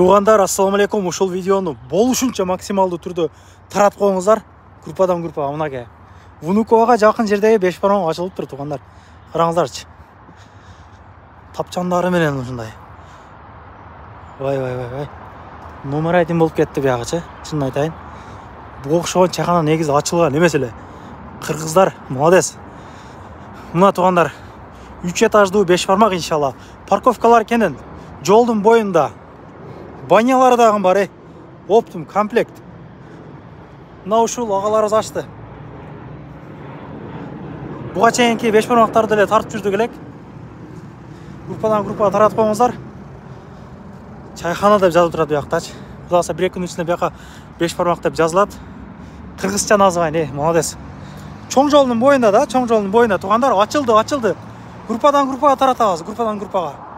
Туғандар, ассаламу алейкум. Ушул видеону болушунча максималдуу түрдө таратып коюңуздар. Группадан группага мынакей. Внуковага жакын жердеги 5 бармак ачылыптыр, туғандар. Караңыздарчы. Тапчандары менен ушундай. Вай. Номер айтым болуп кетти биягычы. Чынын айтайын. Буга окшогон чайкана негизи ачылган эмес эле. Кыргыздар молодец. Мына туғандар 3 этаждуу 5 бармак иншалла. Парковкалар кенен, жолдун боюнда. Банялары дагы бар, оптум комплект. Мына ушул агаларыбыз ачты. Буга чейинки 5 бармактарды эле тартып жүрдүк элек. Группадан группага таратып коюңуздар. Чайхана деп жазып турат буяктачы. Кудай калса 1-2 күн ичинде буяка 5 бармак деп жазылат. Кыргызча называние, молодец. Чоң жолдун боюнда туғандар ачылды. Группадан группага таратабыз, группадан группага.